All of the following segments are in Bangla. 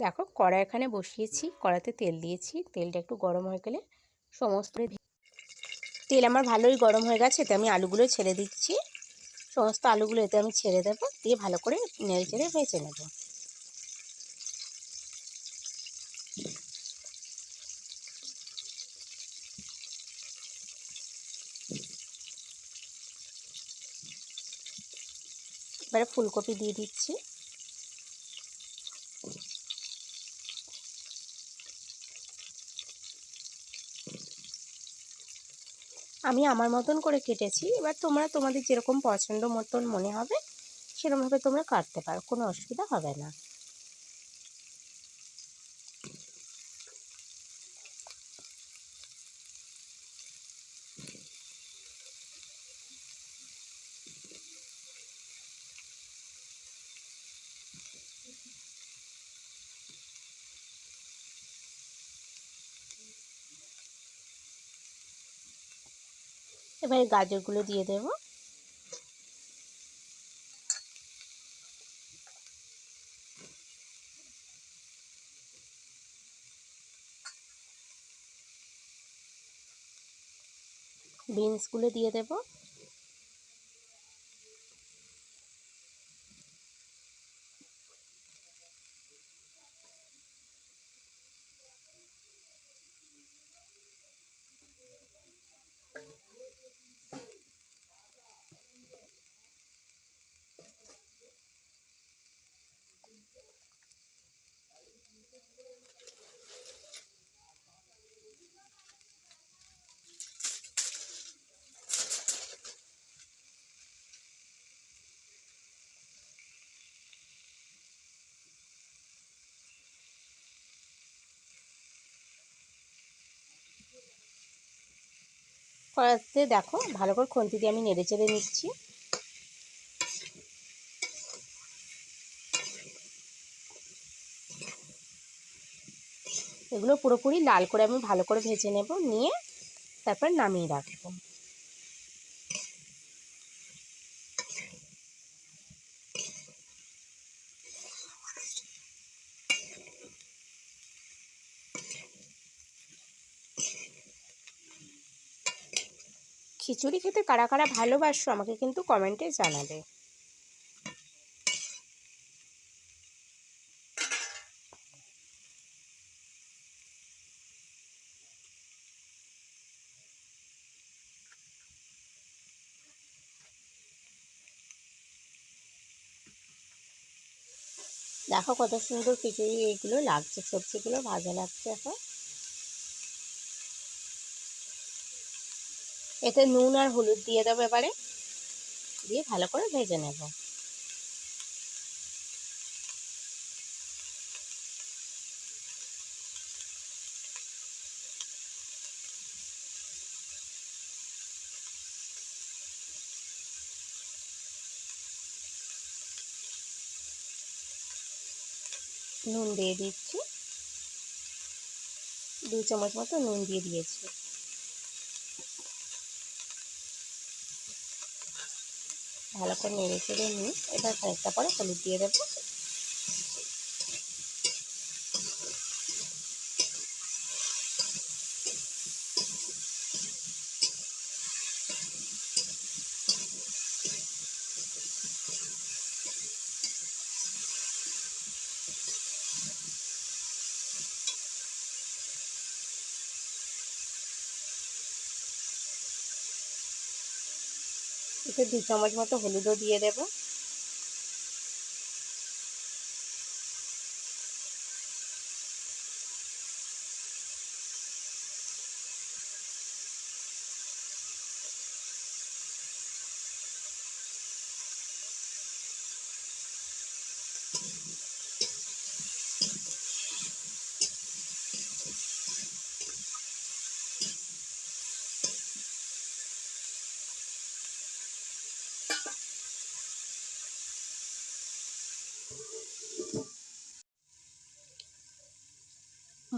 দেখো কড়াই এখানে বসিয়েছি, কড়াইতে তেল দিয়েছি, তেলটা একটু গরম হয়ে গেলে সমস্ত তেল আমার ভালোই গরম হয়ে গেছে, এতে আমি আলুগুলো ছেড়ে দিচ্ছি। সমস্ত আলুগুলো এতে আমি ছেড়ে দেবো, দিয়ে ভালো করে নেড়ে চেড়ে ভেজে নেব। এবারে ফুলকপি দিয়ে দিচ্ছি। আমি আমার মতন করে কেটেছি, এবার তোমরা তোমাদের যেরকম পছন্দ মতন মনে হবে সেরকমভাবে তোমরা কাটতে পারো, কোনো অসুবিধা হবে না। এবারে গাজরগুলো দিয়ে দেবো। বিনসগুলো দিয়ে দেবো। কড়াইতে দেখো ভালো করে খুন্তি দিয়ে আমি নেড়ে চেড়ে নিচ্ছি। এগুলো পুরোপুরি লাল করে আমি ভালো করে ভেজে নেব, নিয়ে তারপর নামিয়ে রাখবো। খিচুড়ি খেতে কারা কারা ভালোবাসো আমাকে কিন্তু কমেন্টে জানাবে। দেখো কত সুন্দর খিচুড়ি এইগুলো লাগছে, সবজিগুলো ভাজা লাগছে। এখন এতে নুন আর হলুদ দিয়ে দেবো, এবারে দিয়ে ভালো করে ভেজে নেব। নুন দিয়ে দিচ্ছি, 2 চামচ মতো নুন দিয়ে দিয়েছি। ভালো করে নেড়ে চেড়ে নিই। এবার খানিকটা পরে হলুদ দিয়ে দেবো। এতে 2 চামচ মতো হলুদও দিয়ে দেবো।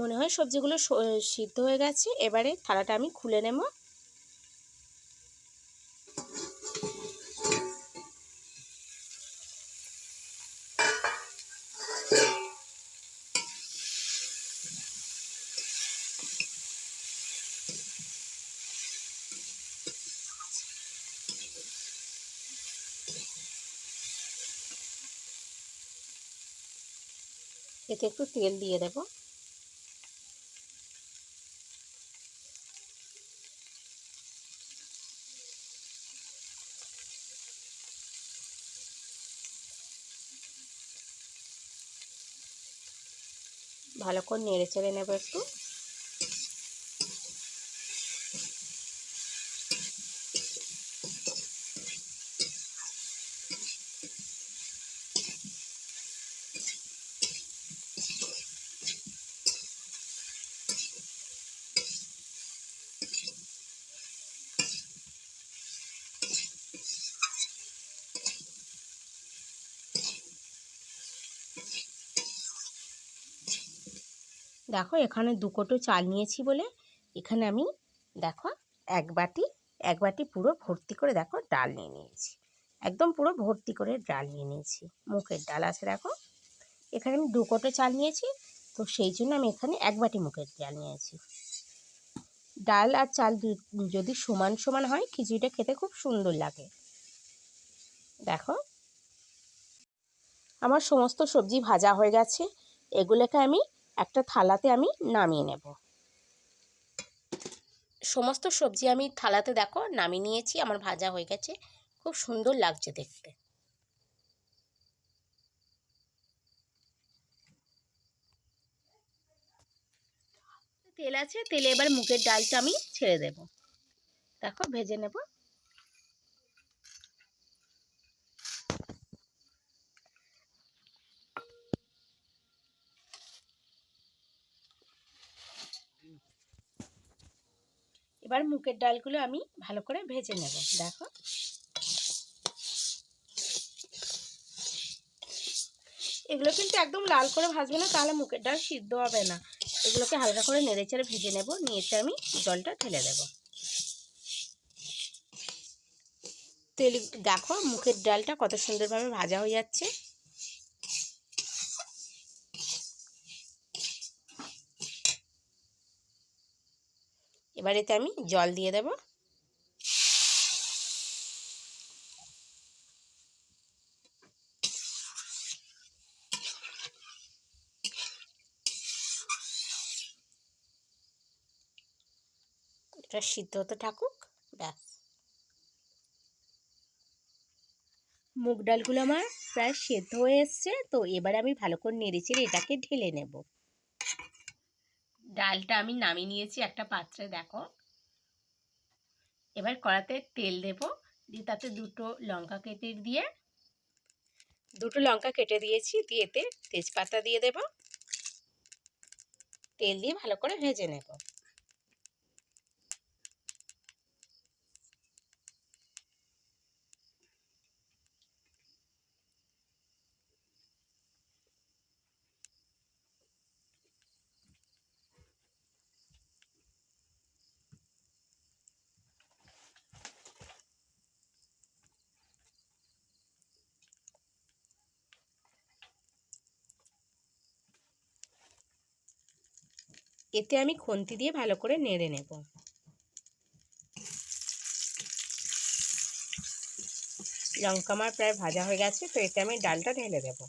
মনে হয় সবজিগুলো সিদ্ধ হয়ে গেছে, এবারে থালাটা আমি খুলে নেব। এতে একটু তেল দিয়ে দেব। ভালো করে নেড়ে চেড়ে নেব একটু। দেখো এখানে 2 কোটো চাল নিয়েছি বলে এখানে আমি দেখো এক বাটি পুরো ভর্তি করে দেখো ডাল নিয়ে নিয়েছি। একদম পুরো ভর্তি করে ডাল নিয়ে নিয়েছি। মুগের ডাল আছে দেখো। এখানে আমি 2 কোটো চাল নিয়েছি, তো সেই জন্য আমি এখানে 1 বাটি মুগের ডাল নিয়েছি। ডাল আর চাল যদি সমান সমান হয় খিচুড়িটা খেতে খুব সুন্দর লাগে। দেখো আমার সমস্ত সবজি ভাজা হয়ে গেছে। এগুলোকে আমি একটা থালাতে আমি নামিয়ে নেব। সমস্ত সবজি আমি থালাতে দেখো নামিয়ে নিয়েছি। আমার ভাজা হয়ে গেছে, খুব সুন্দর লাগছে দেখতে। তেল আছে, তেলে এবার মুগের ডালটা আমি ছেড়ে দেব। দেখো ভেজে নেব। এবার মুগের ডালগুলো আমি ভালো করে ভেজে নেব। দেখো এগুলো কিন্তু একদম লাল করে ভাজবে না, তাহলে মুগের ডাল সিদ্ধ হবে না। এগুলোকে হালকা করে নেড়েচেড়ে ভেজে নেব। নিয়েতে আমি জলটা ঢেলে দেব। তেল দেখো মুগের ডালটা কত সুন্দরভাবে ভাজা হয়ে যাচ্ছে। এবার এতে আমি জল দিয়ে দেব। এটা সিদ্ধ হতে থাকুক। ব্যাস, মুগ ডালগুলো আমার প্রায় সেদ্ধ হয়ে এসছে। তো এবারে আমি ভালো করে নেড়েচেড়ে এটাকে ঢেলে নেব। ডালটা আমি নামিয়ে নিয়েছি একটা পাত্রে দেখো। এবার কড়াতে তেল দেব, দিয়ে তাতে দুটো লঙ্কা কেটে দিয়েছি, দিয়ে এতে তেজপাতা দিয়ে দেব। তেল দিয়ে ভালো করে ভেজে নেব। এতে আমি খুন্তি দিয়ে ভালো করে নেড়ে নেব। লঙ্কা আমার প্রায় ভাজা হয়ে গেছে, তো এতে আমি ডালটা ঢেলে দেব।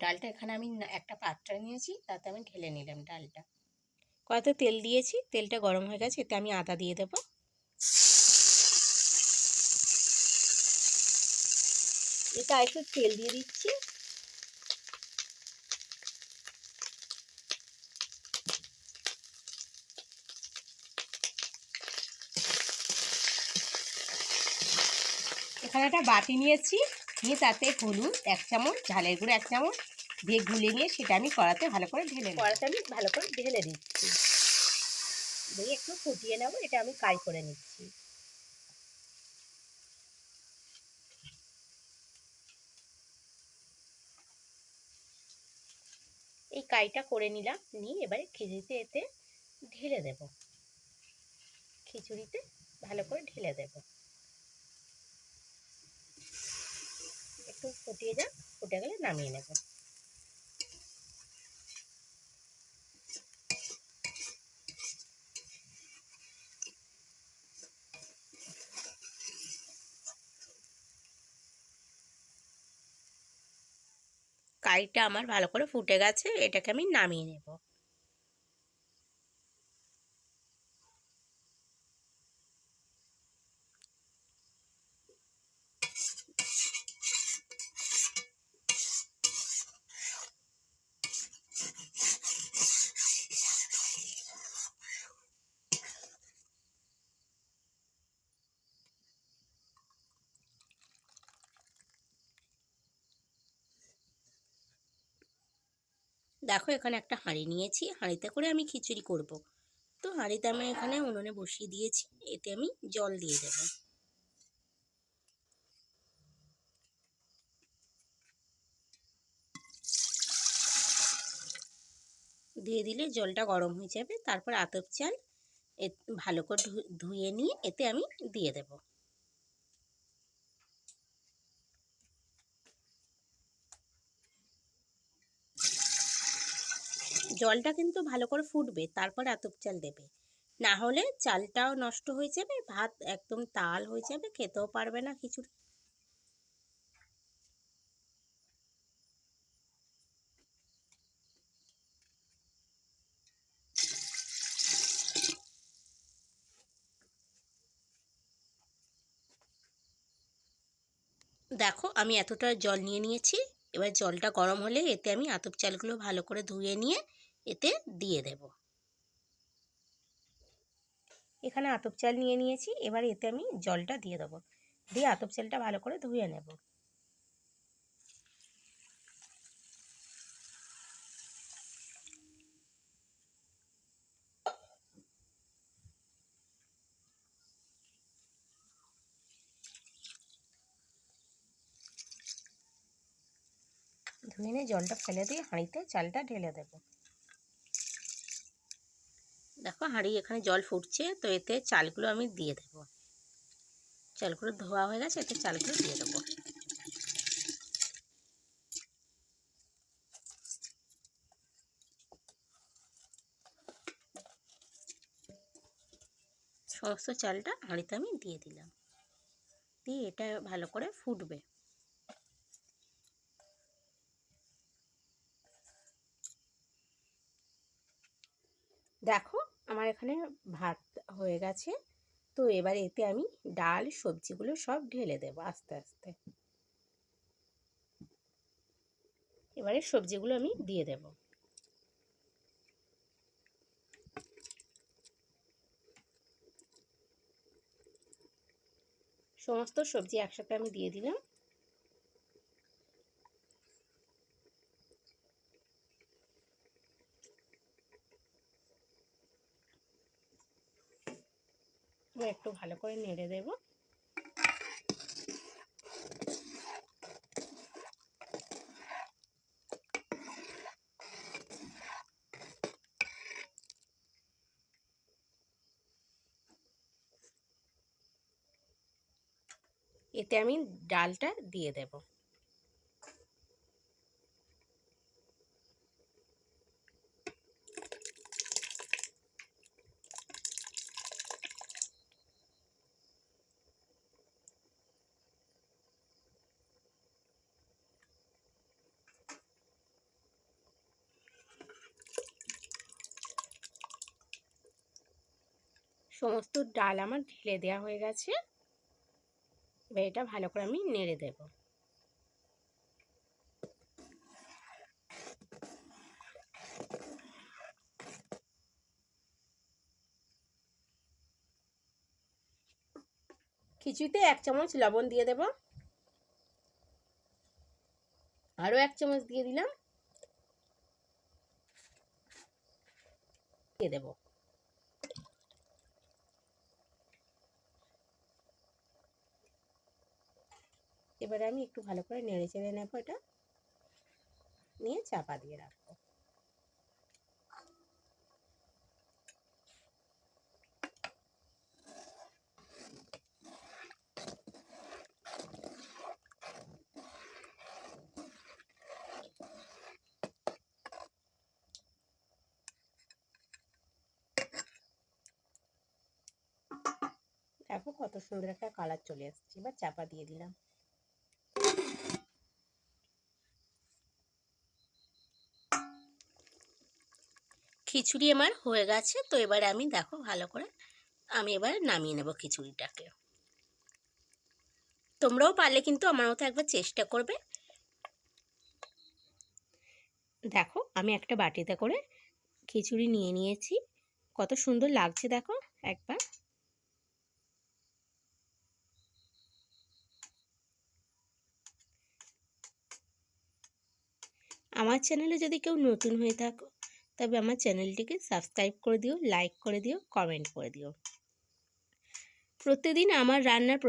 ডালটা এখানে আমি একটা পাত্রে নিয়েছি, তাতে আমি ঢেলে নিলাম ডালটা। কড়াতে তেল দিয়েছি, তেলটা গরম হয়ে গেছে, এতে আমি আদা দিয়ে দেব। এটা একটু তেল দিয়ে দিচ্ছি। এখানে একটা বাটি নিয়েছি, নিয়ে তাতে হলুদ 1 চামচ, ঝালের গুঁড়ো 1 চামচ দিয়ে গুলে নিয়ে সেটা আমি কড়াতে ভালো করে ঢেলে দিচ্ছি। দিয়ে একটু ফুটিয়ে নেব। এটা আমি কাই করে নিচ্ছি। এই কাইটা করে নিলাম, নিয়ে এবারে খিচুড়িতে এতে ঢেলে দেব। খিচুড়িতে ভালো করে ঢেলে দেব। একটু ফুটিয়ে যাক, ফুটে গেলে নামিয়ে নেব। কাইটা আমার ভালো করে ফুটে গেছে, এটাকে আমি নামিয়ে নেব। দেখো এখানে একটা হাঁড়ি নিয়েছি, হাঁড়িতে করে আমি খিচুড়ি করব। তো হাঁড়িতে আমি এখানে উনুনে বসিয়ে দিয়েছি, এতে আমি জল দিয়ে দেব। দিয়ে দিলে জলটা গরম হয়ে যাবে। তারপর আতপ চাল ভালো করে ধুয়ে নিয়ে এতে আমি দিয়ে দেব। জলটা কিন্তু ভালো করে ফুটবে, তারপর আতপ চাল দেবে। না হলে চালটাও নষ্ট হয়ে যাবে, ভাত একদম তাল হয়ে যাবে, খেতেও পারবে না খিচুড়ি। দেখো আমি এতটা জল নিয়ে নিয়েছি। এবার জলটা গরম হলে এতে আমি আতপ চালগুলো ভালো করে ধুয়ে নিয়ে এতে দিয়ে দেব। এখানে আতপ চাল নিয়ে নিয়েছি, এবার এতে আমি জলটা দিয়ে দেবো। দিয়ে আতপ চালটা ভালো করে ধুয়ে নেব। ধুয়ে নিয়ে জলটা ফেলে দিয়ে হাঁড়িতে চালটা ঢেলে দেব। দেখো হাঁড়ি এখানে জল ফুটছে, তো এতে চালগুলো আমি দিয়ে দেব। চালগুলো ধোয়া হয়ে গেছে, এতে চালগুলো দিয়ে দেবো। সমস্ত চালটা হাঁড়িতে আমি দিয়ে দিলাম। দিয়ে এটা ভালো করে ফুটবে। দেখো আমার এখানে ভাত হয়ে গেছে। তো এবার এতে আমি ডাল সবজিগুলো সব ঢেলে দেবো আস্তে আস্তে। এবারে সবজিগুলো আমি দিয়ে দেব। সমস্ত সবজি একসাথে আমি দিয়ে দিলাম। একটু ভালো করে নেড়ে দেব। এতে আমি ডালটা দিয়ে দেব। সমস্ত ডাল আমার ঢেলে দেওয়া হয়ে গেছে। এবার এটা ভালো করে আমি নেড়ে দেব। খিচুড়িতে 1 চামচ লবণ দিয়ে দেব। আরও 1 চামচ দিয়ে দিলাম। দিয়ে দেব। এবারে আমি একটু ভালো করে নেড়ে চেড়ে নেবো, এটা নিয়ে চাপা দিয়ে রাখবো। দেখো কত সুন্দর একটা কালার চলে আসছে। এবার চাপা দিয়ে দিলাম। খিচুড়ি আমার হয়ে গেছে, তো এবারে আমি দেখো ভালো করে আমি এবার নামিয়ে নেব খিচুড়িটাকে। তোমরাও পারলে কিন্তু আমার মতো একবার চেষ্টা করবে। দেখো আমি একটা বাটিতে করে খিচুড়ি নিয়ে নিয়েছি, কত সুন্দর লাগছে দেখো একবার। আমার চ্যানেলে যদি কেউ নতুন হয়ে থাকো তবে আমার চ্যানেলটিকে সাবস্ক্রাইব করে দিও, লাইক করে দিও, কমেন্ট করে দিও। প্রতিদিন আমার রান্নার